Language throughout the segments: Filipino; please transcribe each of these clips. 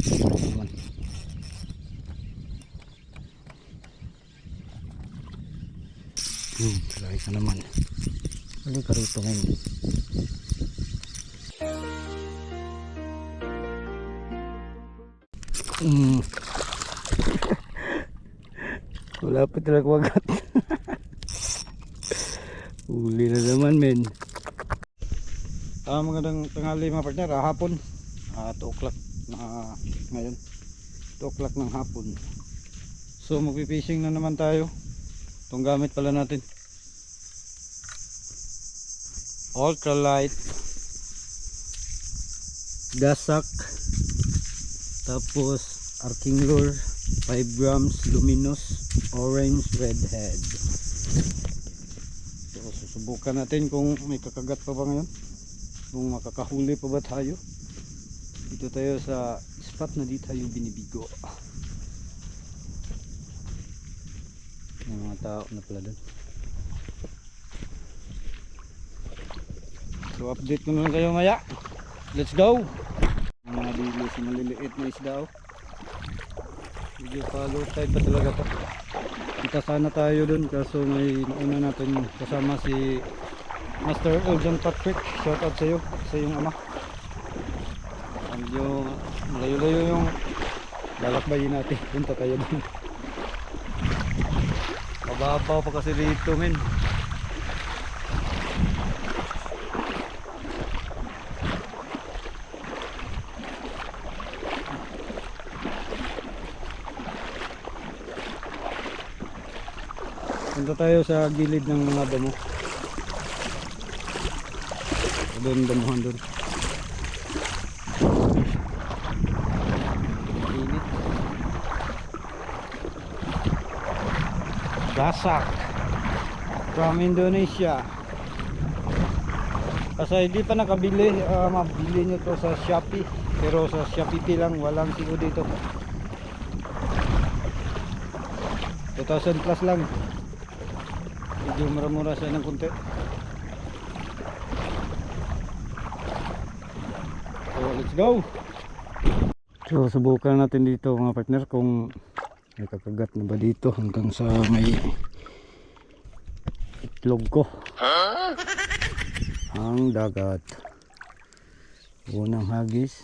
naman. Try ka naman. Hali ka rito ngayon. Wala pa talaga wagat. Huli na naman men. Magandang tanghali mga partner. Hapon 2 o'clock na ngayon, 2 o'clock ng hapon. So magpipishing na naman tayo. Itong gamit pala natin, ultralight gasak, tapos arking lure 5 grams luminous orange redhead. So susubukan natin kung may kakagat pa ba ngayon, kung makakahuli pa ba tayo. Dito tayo sa spot na di tayo binibigo. May mga tao na pala doon. So update ko na lang kayo maya. Let's go. Mga dili sa maliliit na isda. Medyo follow type pa talaga to. Kita sana tayo doon kaso may nauna natin kasama si Master Eljan Patrick. Shout out sa iyo, sa iyong ama. Medyo malayo-layo yung lalakbayin natin. Punta tayo doon. Mababaw pa kasi dito men. Punta tayo sa gilid ng mga damo. Doon damuhan doon. Init. Gasak from Indonesia. Kasi hindi pa nakabili, mabili nyo to sa Shopee. Pero sa Shopee lang, walang sigo dito. 2,000 plus lang. Medyo mura-mura siya ng konti. So let's go. So subukan natin dito mga partner kung may kakagat na ba dito hanggang sa may itlog ko. Ang dagat. Unang hagis.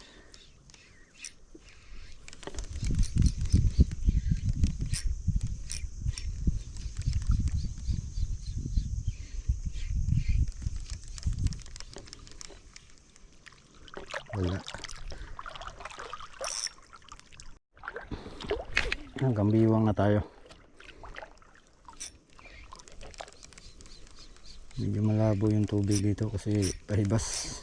Wala. Hanggang biwang na tayo. Medyo malabo yung tubig dito kasi pahibas.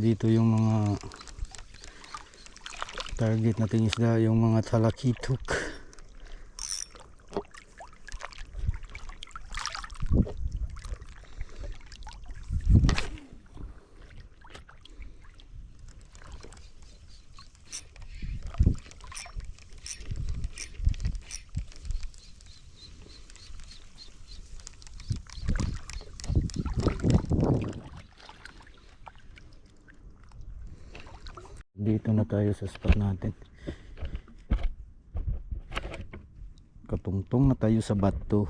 Dito yung mga target nating isda, yung mga talakitok. Dito na tayo sa spot natin. Katungtong na tayo sa bato.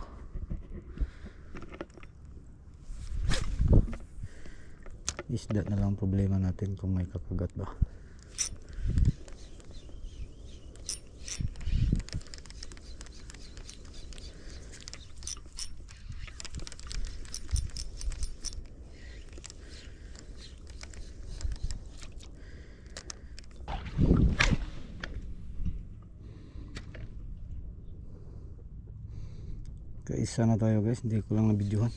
Isda na lang problema natin kung may kakagat ba. Kaisa na tayo guys, hindi ko lang nabidyohan.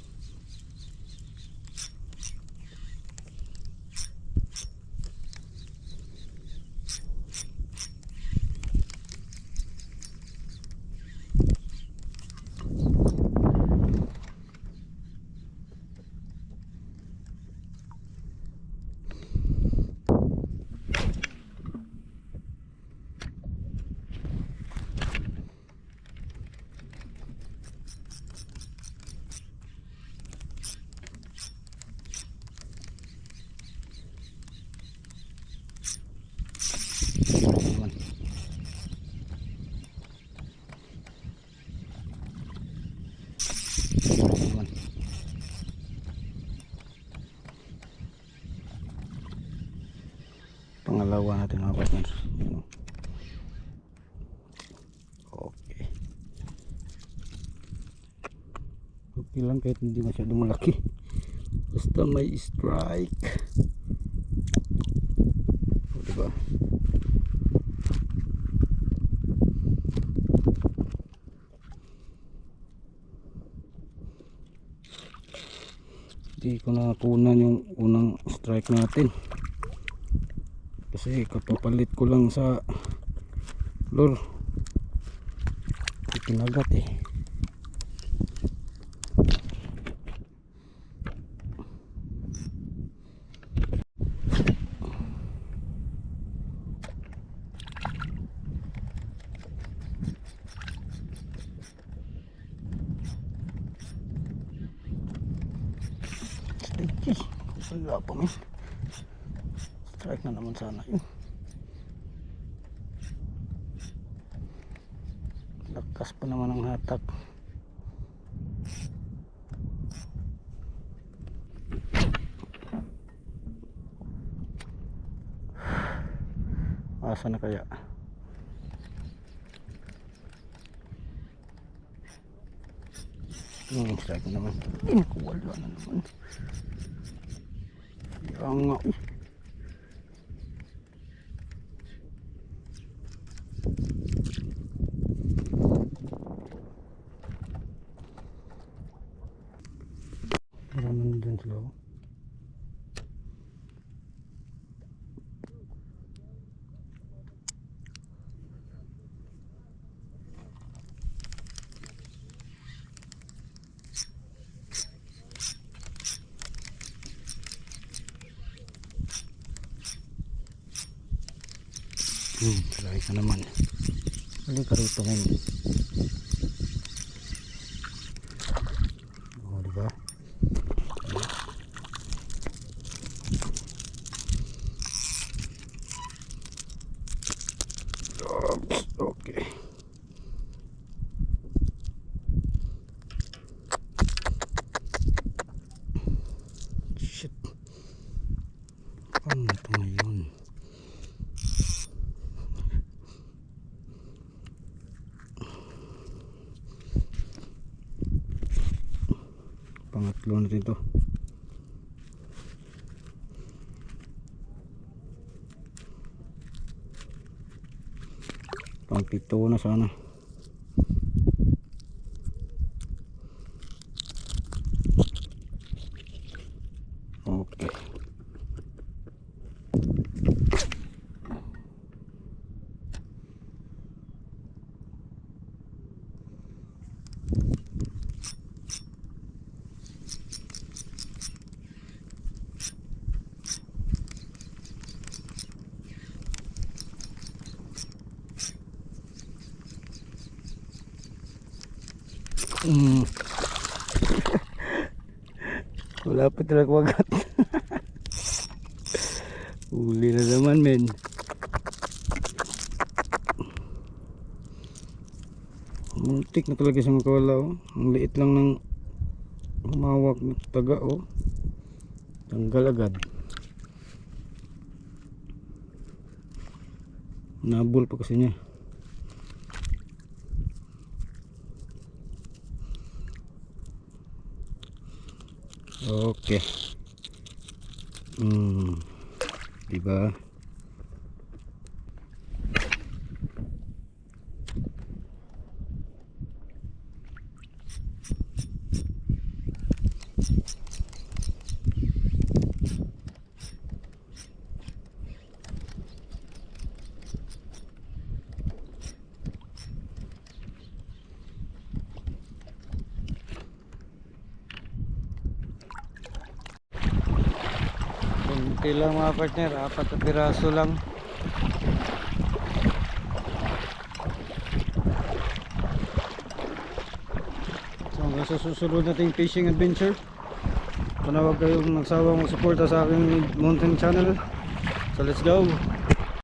pangalawa natin mga partner. Yan, oh. Okay. Okay lang kahit hindi masyadong malaki. Basta may strike. O, diba? Hindi ko nakunan yung unang strike natin. Kasi kapapalit ko lang sa lure. Itinagat eh. Wala pa man. Strike na naman sana yun. Lakas pa naman ang hatak. Asa na kaya? Strike na naman. Wala na naman. Yang nga eh. Maraming dyan sila. Try ka naman. Balik ka rito ngayon. O, diba? Oops, okay. Shit. Ano ito ngayon? Pangatlo na rin to. Pang-pito na sana. Okay. Wala pa talaga wagat. Uli na naman men. Muntik na talaga siya makawala oh. Ang liit lang ng humawak na taga oh. Tanggal agad. Nabol pa kasi niya. Okay. Diba? Kunti lang mga partner, 4 na piraso lang. So hanggang sa susunod nating fishing adventure, panawag kayong nagsawang suporta sa aking mountain channel. So let's go.